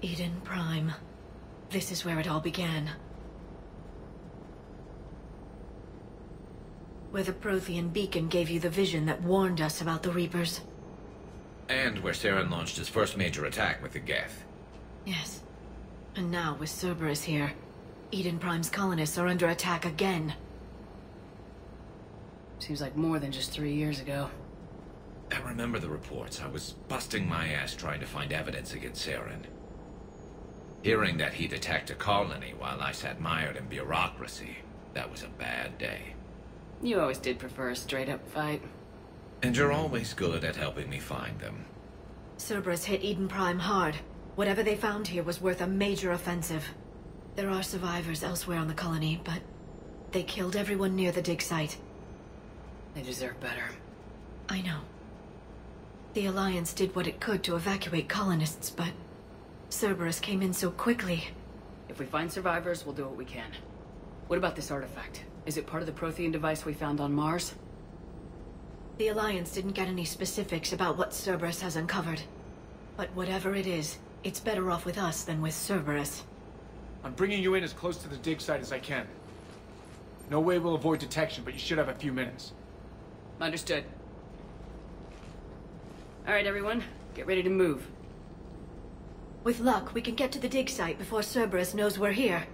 Eden Prime. This is where it all began. Where the Prothean beacon gave you the vision that warned us about the Reapers. And where Saren launched his first major attack with the Geth. Yes. And now, with Cerberus here, Eden Prime's colonists are under attack again. Seems like more than just 3 years ago. I remember the reports. I was busting my ass trying to find evidence against Saren. Hearing that he'd attacked a colony while I sat mired in bureaucracy, that was a bad day. You always did prefer a straight-up fight. And you're always good at helping me find them. Cerberus hit Eden Prime hard. Whatever they found here was worth a major offensive. There are survivors elsewhere on the colony, but they killed everyone near the dig site. They deserve better. I know. The Alliance did what it could to evacuate colonists, but Cerberus came in so quickly. If we find survivors, we'll do what we can. What about this artifact? Is it part of the Prothean device we found on Mars? The Alliance didn't get any specifics about what Cerberus has uncovered. But whatever it is, it's better off with us than with Cerberus. I'm bringing you in as close to the dig site as I can. No way we'll avoid detection, but you should have a few minutes. Understood. Alright, everyone. Get ready to move. With luck, we can get to the dig site before Cerberus knows we're here.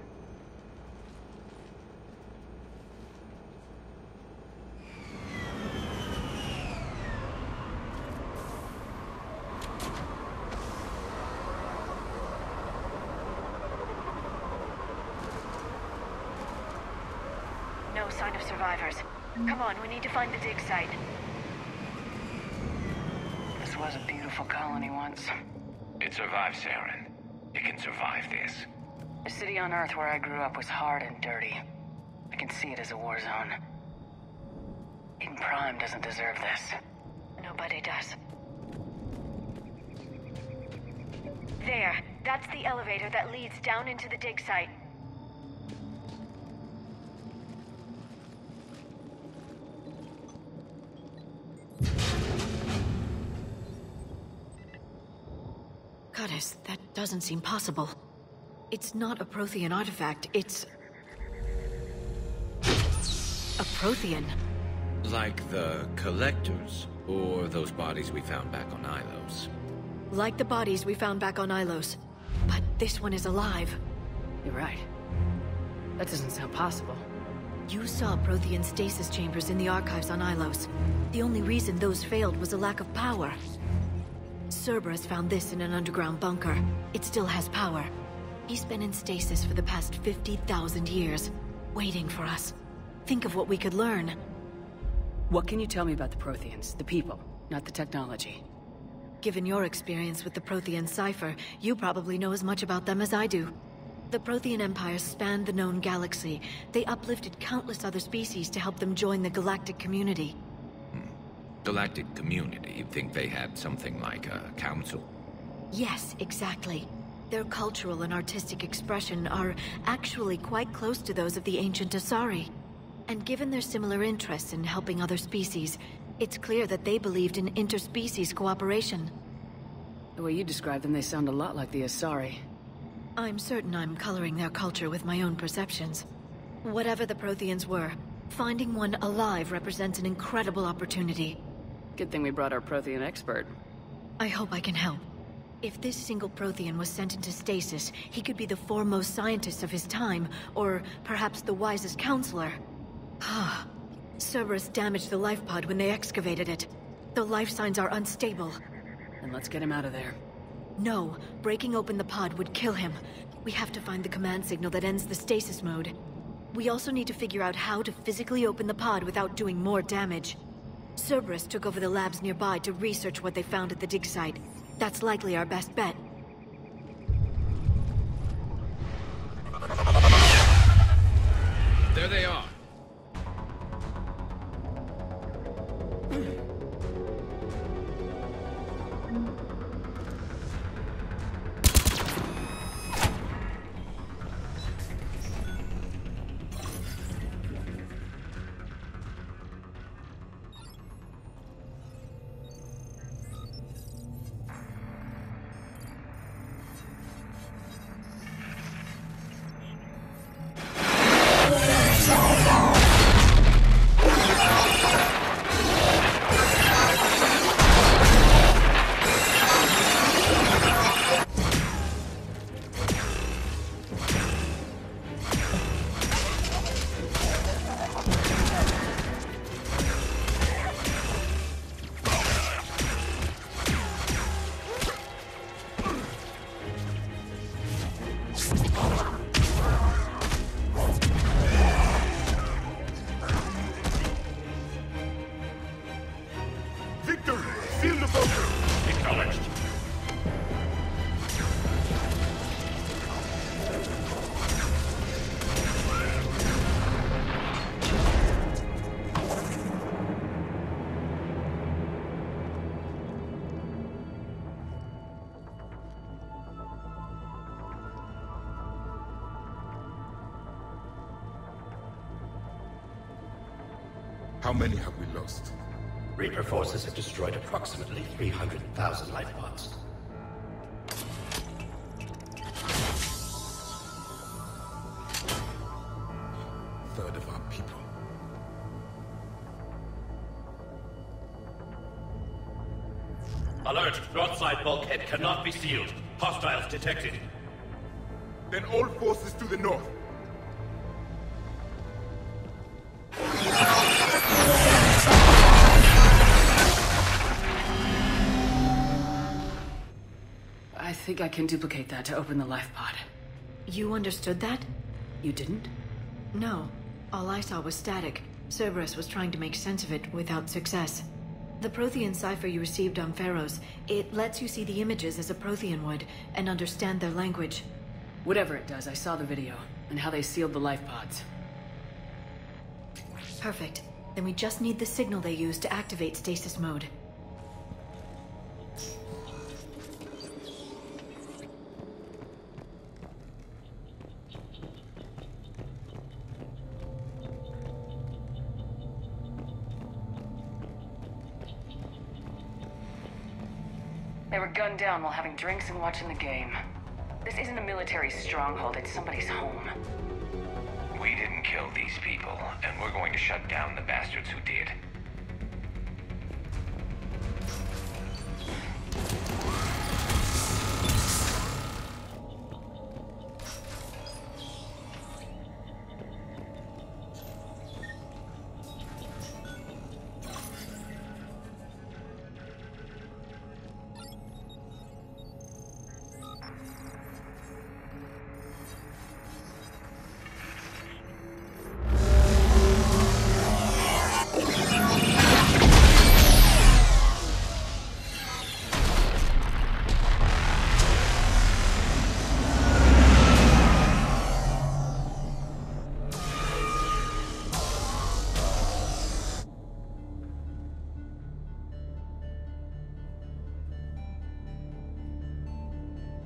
No sign of survivors. Come on, we need to find the dig site. This was a beautiful colony once. It survived, Saren. It can survive this. The city on Earth where I grew up was hard and dirty. I can see it as a war zone. Eden Prime doesn't deserve this. Nobody does. There. That's the elevator that leads down into the dig site. Goddess, that doesn't seem possible. It's not a Prothean artifact, it's a Prothean. Like the Collectors, or those bodies we found back on Ilos. Like the bodies we found back on Ilos. But this one is alive. You're right. That doesn't sound possible. You saw Prothean stasis chambers in the archives on Ilos. The only reason those failed was a lack of power. Cerberus found this in an underground bunker. It still has power. He's been in stasis for the past 50,000 years, waiting for us. Think of what we could learn. What can you tell me about the Protheans? The people, not the technology. Given your experience with the Prothean cipher, you probably know as much about them as I do. The Prothean Empire spanned the known galaxy. They uplifted countless other species to help them join the galactic community. Galactic community? You'd think they had something like a council? Yes, exactly. Their cultural and artistic expression are actually quite close to those of the ancient Asari. And given their similar interests in helping other species, it's clear that they believed in interspecies cooperation. The way you describe them, they sound a lot like the Asari. I'm certain I'm coloring their culture with my own perceptions. Whatever the Protheans were, finding one alive represents an incredible opportunity. Good thing we brought our Prothean expert. I hope I can help. If this single Prothean was sent into stasis, he could be the foremost scientist of his time, or perhaps the wisest counselor. Ah, Cerberus damaged the life pod when they excavated it. The life signs are unstable. Then let's get him out of there. No, breaking open the pod would kill him. We have to find the command signal that ends the stasis mode. We also need to figure out how to physically open the pod without doing more damage. Cerberus took over the labs nearby to research what they found at the dig site. That's likely our best bet. There they are. Seal the bunker! Acknowledged. How many have we lost? Reaper forces have destroyed approximately 300,000 life pods. Third of our people. Alert! Broadside bulkhead cannot be sealed. Hostiles detected. Then all forces to the north. I think I can duplicate that to open the life pod. You understood that? You didn't? No. All I saw was static. Cerberus was trying to make sense of it without success. The Prothean cipher you received on Pharaohs, it lets you see the images as a Prothean would, and understand their language. Whatever it does, I saw the video, and how they sealed the life pods. Perfect. Then we just need the signal they used to activate stasis mode. They were gunned down while having drinks and watching the game. This isn't a military stronghold, it's somebody's home. We didn't kill these people, and we're going to shut down the bastards who did.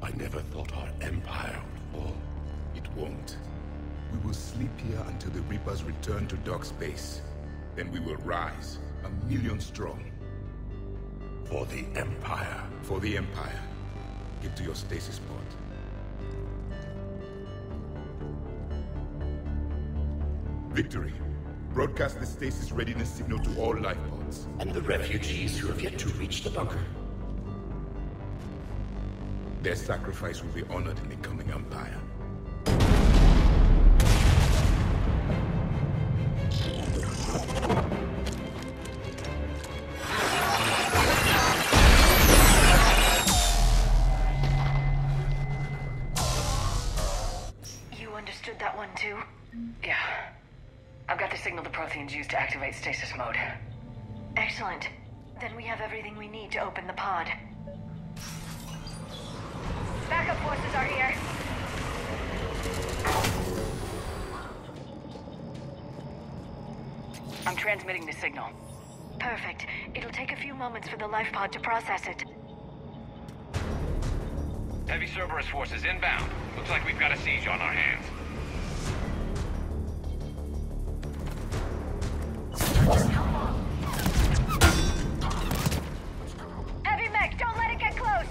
I never thought our empire would fall. It won't. We will sleep here until the Reapers return to dark space. Then we will rise, 1,000,000 strong. For the Empire. For the Empire. Get to your stasis pod. Victory. Broadcast the stasis readiness signal to all life pods. And the refugees who have yet to reach the bunker. Their sacrifice will be honored in the coming Empire. You understood that one too? Yeah. I've got the signal the Protheans used to activate stasis mode. Excellent. Then we have everything we need to open the pod. Backup forces are here. I'm transmitting the signal. Perfect. It'll take a few moments for the life pod to process it. Heavy Cerberus forces inbound. Looks like we've got a siege on our hands. Heavy mech, don't let it get close!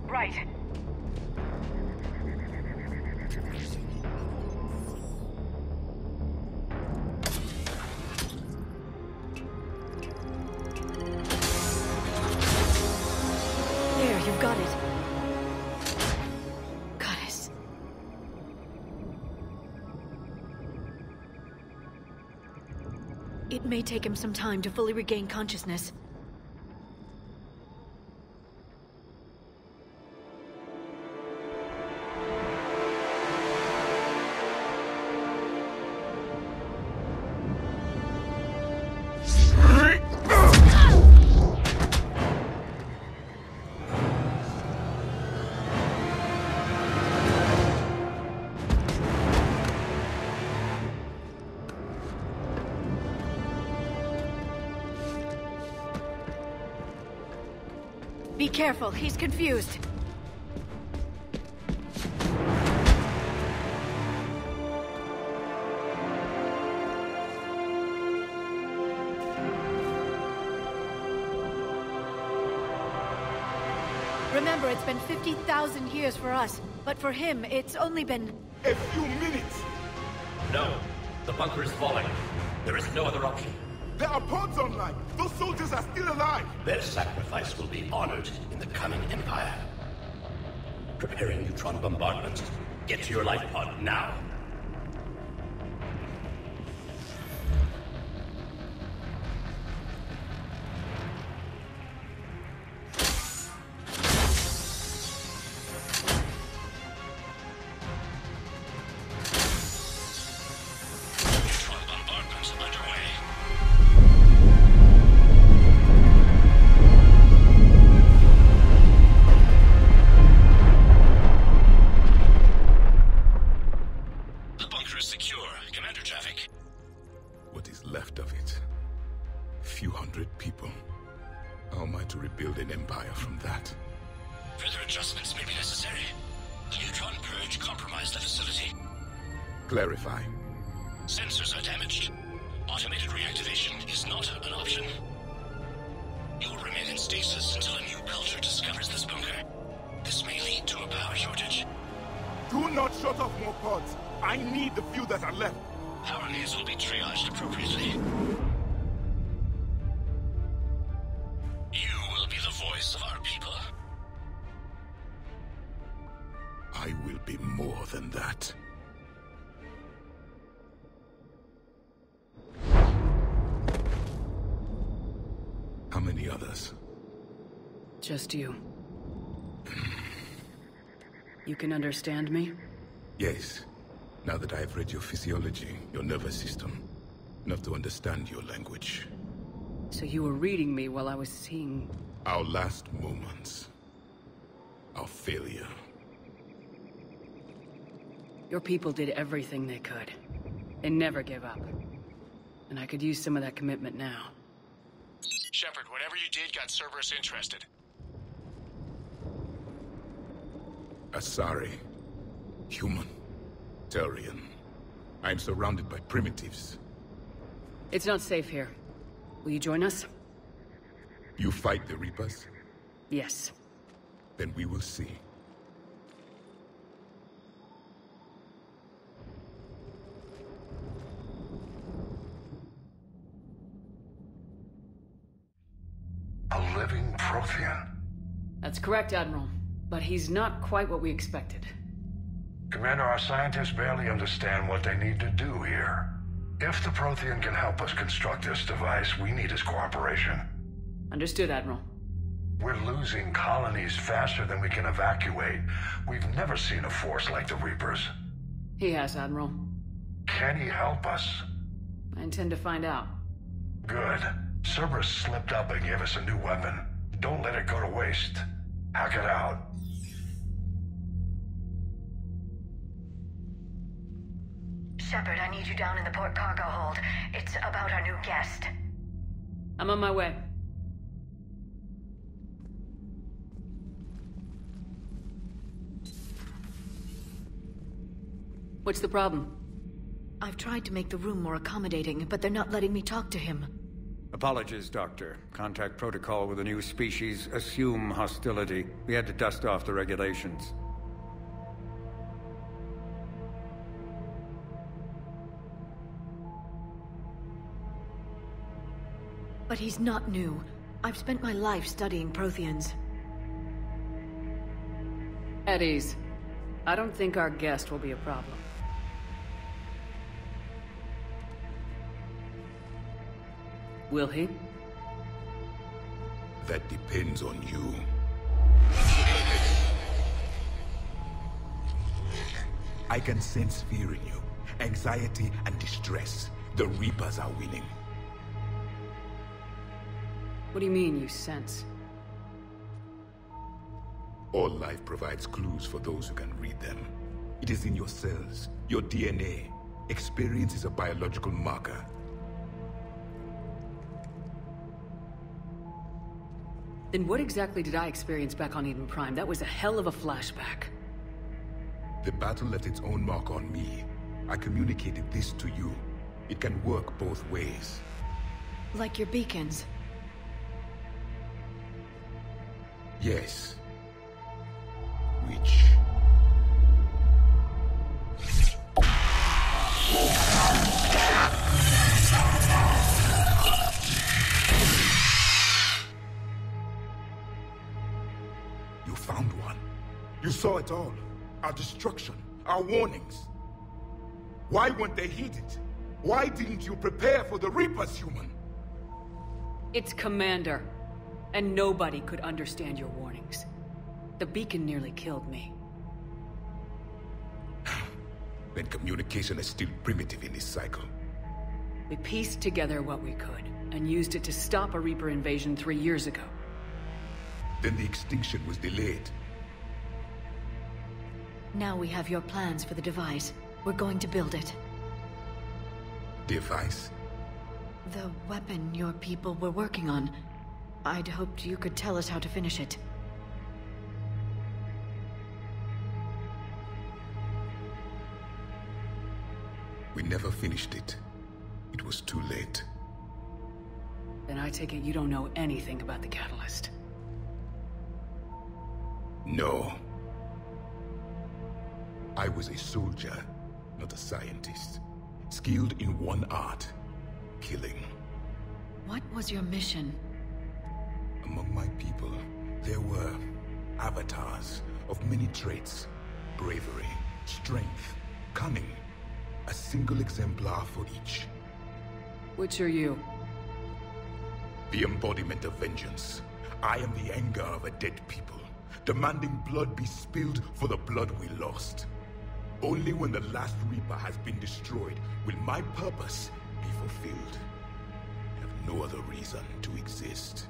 Right. There, you've got it. Goddess. It may take him some time to fully regain consciousness. Be careful, he's confused. Remember, it's been 50,000 years for us, but for him, it's only been... A few minutes! No. The bunker is falling. There is no other option. There are pods online! Those soldiers are still alive! Their sacrifice will be honored in the coming Empire. Preparing neutron bombardment. Get to your life pod now. Neutron bombardment underway. The bunker is secure. Commander Traffic. What is left of it? A few hundred people. How am I to rebuild an empire from that? Further adjustments may be necessary. The neutron purge compromised the facility. Clarify. Sensors are damaged. Automated reactivation is not an option. You will remain in stasis until a new culture discovers this bunker. This may lead to a power shortage. Do not shut off more pods! I need the few that are left! Power needs will be triaged appropriately. You will be the voice of our people. I will be more than that. How many others? Just you. You can understand me? Yes. Now that I have read your physiology, your nervous system, enough to understand your language. So you were reading me while I was seeing... Our last moments. Our failure. Your people did everything they could. They never gave up. And I could use some of that commitment now. Sheppard, whatever you did got Cerberus interested. Asari. Human. Turian. I am surrounded by primitives. It's not safe here. Will you join us? You fight the Reapers? Yes. Then we will see. A living Prothean? That's correct, Admiral. But he's not quite what we expected. Commander, our scientists barely understand what they need to do here. If the Prothean can help us construct this device, we need his cooperation. Understood, Admiral. We're losing colonies faster than we can evacuate. We've never seen a force like the Reapers. He has, Admiral. Can he help us? I intend to find out. Good. Cerberus slipped up and gave us a new weapon. Don't let it go to waste. Hack it out. Sheppard, I need you down in the port cargo hold. It's about our new guest. I'm on my way. What's the problem? I've tried to make the room more accommodating, but they're not letting me talk to him. Apologies, Doctor. Contact protocol with a new species. Assume hostility. We had to dust off the regulations. But he's not new. I've spent my life studying Protheans. At ease. I don't think our guest will be a problem. Will he? That depends on you. I can sense fear in you. Anxiety and distress. The Reapers are winning. What do you mean, you sense? All life provides clues for those who can read them. It is in your cells, your DNA. Experience is a biological marker. Then what exactly did I experience back on Eden Prime? That was a hell of a flashback. The battle left its own mark on me. I communicated this to you. It can work both ways. Like your beacons. Yes. Which... You found one. You saw it all. Our destruction, our warnings. Why weren't they heeded? Why didn't you prepare for the Reapers, human? It's Commander. And nobody could understand your warnings. The beacon nearly killed me. Then communication is still primitive in this cycle. We pieced together what we could, and used it to stop a Reaper invasion 3 years ago. Then the extinction was delayed. Now we have your plans for the device. We're going to build it. Device? The weapon your people were working on. I'd hoped you could tell us how to finish it. We never finished it. It was too late. Then I take it you don't know anything about the catalyst. No. I was a soldier, not a scientist. Skilled in one art, killing. What was your mission? Among my people, there were avatars of many traits. Bravery, strength, cunning. A single exemplar for each. Which are you? The embodiment of vengeance. I am the anger of a dead people, demanding blood be spilled for the blood we lost. Only when the last Reaper has been destroyed will my purpose be fulfilled. I have no other reason to exist.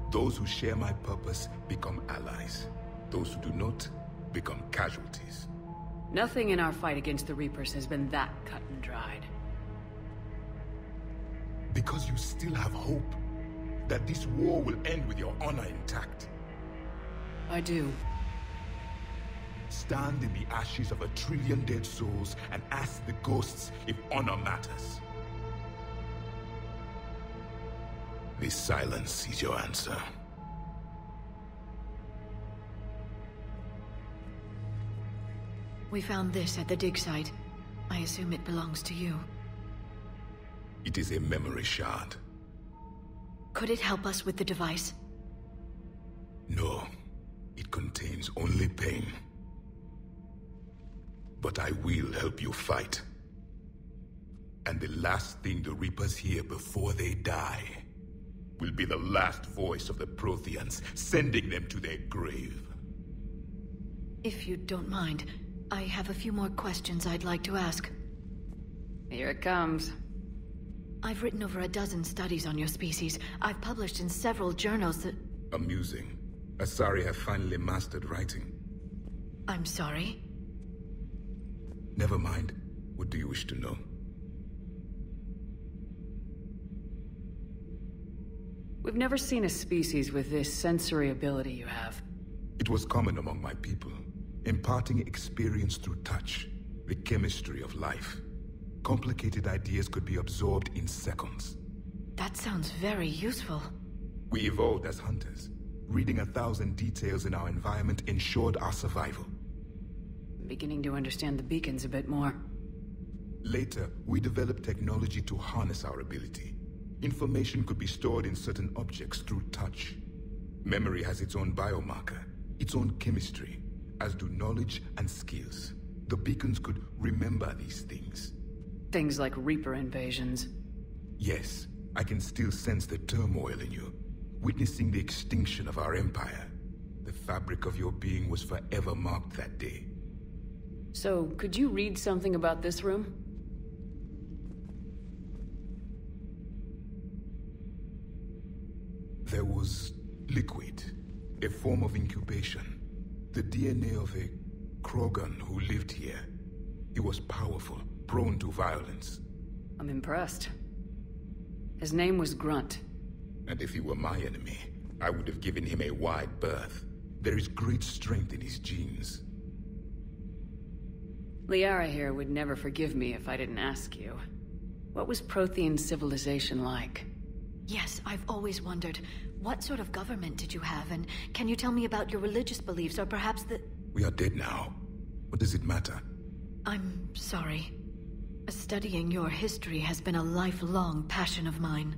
Those who share my purpose become allies. Those who do not become casualties. Nothing in our fight against the Reapers has been that cut and dried. Because you still have hope that this war will end with your honor intact. I do. Stand in the ashes of 1 trillion dead souls and ask the ghosts if honor matters. This silence is your answer. We found this at the dig site. I assume it belongs to you. It is a memory shard. Could it help us with the device? No. It contains only pain. But I will help you fight. And the last thing the Reapers hear before they die will be the last voice of the Protheans, sending them to their grave. If you don't mind, I have a few more questions I'd like to ask. Here it comes. I've written over a dozen studies on your species. I've published in several journals that... Amusing. Asari have finally mastered writing. I'm sorry? Never mind. What do you wish to know? We've never seen a species with this sensory ability you have. It was common among my people. imparting experience through touch, the chemistry of life. Complicated ideas could be absorbed in seconds. That sounds very useful. We evolved as hunters. Reading 1,000 details in our environment ensured our survival. I'm beginning to understand the beacons a bit more. Later, we developed technology to harness our ability. Information could be stored in certain objects through touch. Memory has its own biomarker, its own chemistry, as do knowledge and skills. The beacons could remember these things. Things like Reaper invasions. Yes, I can still sense the turmoil in you, witnessing the extinction of our empire. The fabric of your being was forever marked that day. So, could you read something about this room? There was liquid, a form of incubation. The DNA of a Krogan who lived here. He was powerful, prone to violence. I'm impressed. His name was Grunt. And if he were my enemy, I would have given him a wide berth. There is great strength in his genes. Liara here would never forgive me if I didn't ask you. What was Prothean civilization like? Yes, I've always wondered, what sort of government did you have, and can you tell me about your religious beliefs, or perhaps the... We are dead now. What does it matter? I'm sorry. Studying your history has been a lifelong passion of mine.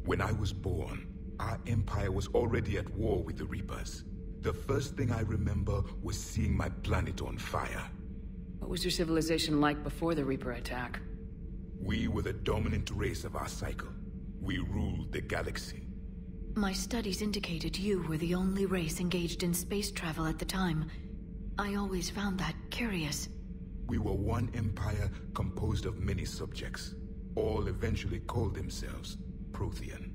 When I was born, our empire was already at war with the Reapers. The first thing I remember was seeing my planet on fire. What was your civilization like before the Reaper attack? We were the dominant race of our cycle. We ruled the galaxy. My studies indicated you were the only race engaged in space travel at the time. I always found that curious. We were one empire composed of many subjects. All eventually called themselves Prothean.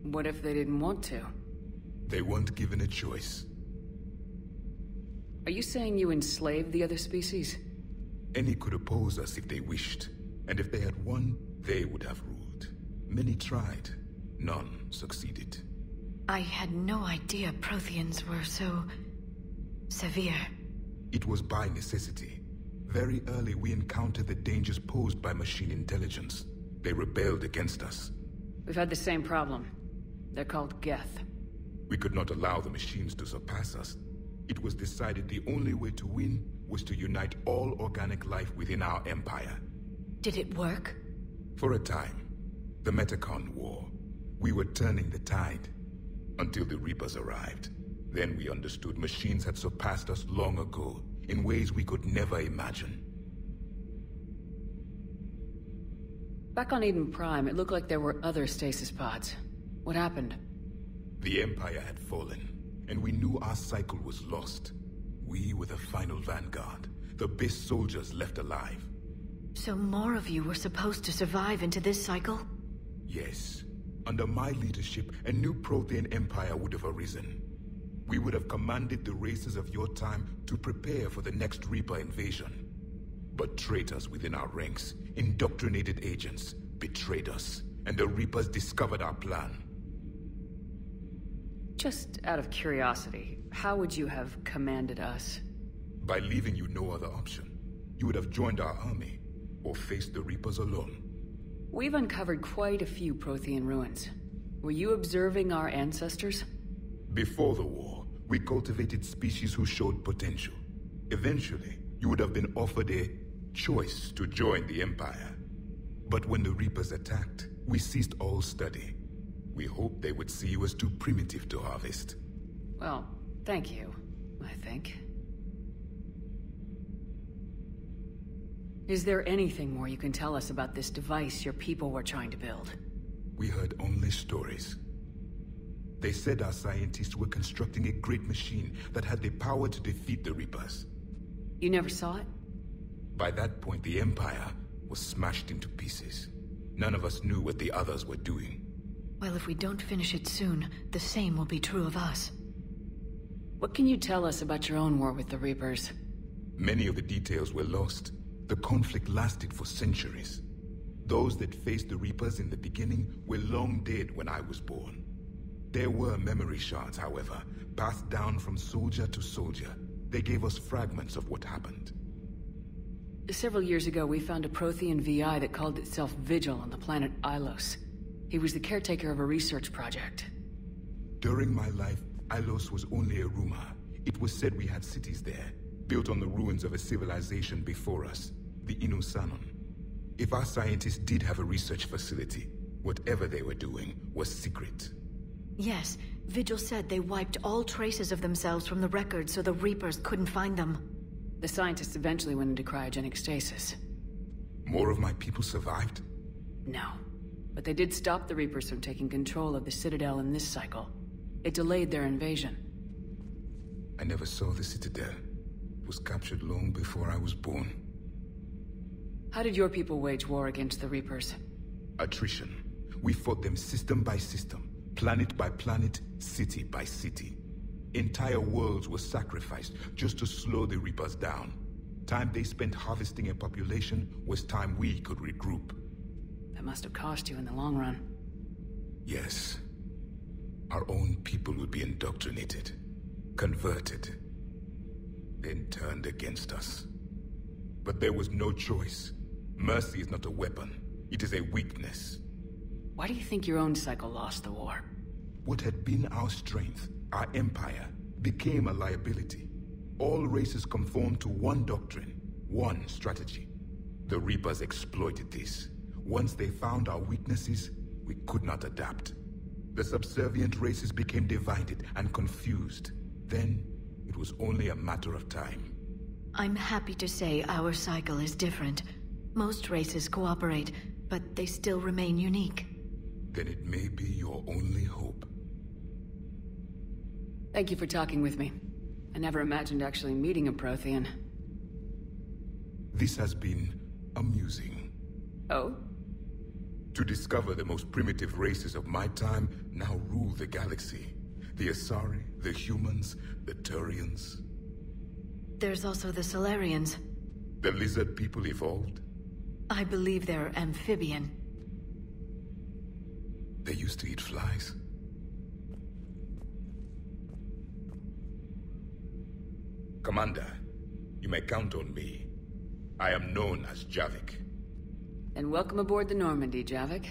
What if they didn't want to? They weren't given a choice. Are you saying you enslaved the other species? Any could oppose us if they wished. And if they had won, they would have ruled. Many tried. None succeeded. I had no idea Protheans were so... severe. It was by necessity. Very early we encountered the dangers posed by machine intelligence. They rebelled against us. We've had the same problem. They're called Geth. We could not allow the machines to surpass us. It was decided the only way to win was to unite all organic life within our empire. Did it work? For a time. The Metacon War. We were turning the tide. Until the Reapers arrived. Then we understood machines had surpassed us long ago, in ways we could never imagine. Back on Eden Prime, it looked like there were other stasis pods. What happened? The Empire had fallen, and we knew our cycle was lost. We were the final vanguard, the best soldiers left alive. So more of you were supposed to survive into this cycle? Yes. Under my leadership, a new Prothean empire would have arisen. We would have commanded the races of your time to prepare for the next Reaper invasion. But traitors within our ranks, indoctrinated agents, betrayed us, and the Reapers discovered our plan. Just out of curiosity, how would you have commanded us? By leaving you no other option. You would have joined our army, or faced the Reapers alone. We've uncovered quite a few Prothean ruins. Were you observing our ancestors? Before the war, we cultivated species who showed potential. Eventually, you would have been offered a choice to join the Empire. But when the Reapers attacked, we ceased all study. We hoped they would see you as too primitive to harvest. Well, thank you, I think. Is there anything more you can tell us about this device your people were trying to build? We heard only stories. They said our scientists were constructing a great machine that had the power to defeat the Reapers. You never saw it? By that point, the Empire was smashed into pieces. None of us knew what the others were doing. Well, if we don't finish it soon, the same will be true of us. What can you tell us about your own war with the Reapers? Many of the details were lost. The conflict lasted for centuries. Those that faced the Reapers in the beginning were long dead when I was born. There were memory shards, however, passed down from soldier to soldier. They gave us fragments of what happened. Several years ago, we found a Prothean VI that called itself Vigil on the planet Ilos. He was the caretaker of a research project. During my life, Ilos was only a rumor. It was said we had cities there, built on the ruins of a civilization before us, the Inusanon. If our scientists did have a research facility, whatever they were doing was secret. Yes, Vigil said they wiped all traces of themselves from the records so the Reapers couldn't find them. The scientists eventually went into cryogenic stasis. More of my people survived? No. But they did stop the Reapers from taking control of the Citadel in this cycle. It delayed their invasion. I never saw the Citadel. It was captured long before I was born. How did your people wage war against the Reapers? Attrition. We fought them system by system, planet by planet, city by city. Entire worlds were sacrificed just to slow the Reapers down. Time they spent harvesting a population was time we could regroup. That must have cost you in the long run. Yes. Our own people would be indoctrinated, converted, then turned against us. But there was no choice. Mercy is not a weapon. It is a weakness. Why do you think your own cycle lost the war? What had been our strength, our empire, became a liability. All races conformed to one doctrine, one strategy. The Reapers exploited this. Once they found our weaknesses, we could not adapt. The subservient races became divided and confused. Then, it was only a matter of time. I'm happy to say our cycle is different. Most races cooperate, but they still remain unique. Then it may be your only hope. Thank you for talking with me. I never imagined actually meeting a Prothean. This has been amusing. Oh? To discover the most primitive races of my time now rule the galaxy. The Asari, the humans, the Turians. There's also the Solarians. The lizard people evolved? I believe they're amphibian. They used to eat flies. Commander, you may count on me. I am known as Javik. And welcome aboard the Normandy, Javik.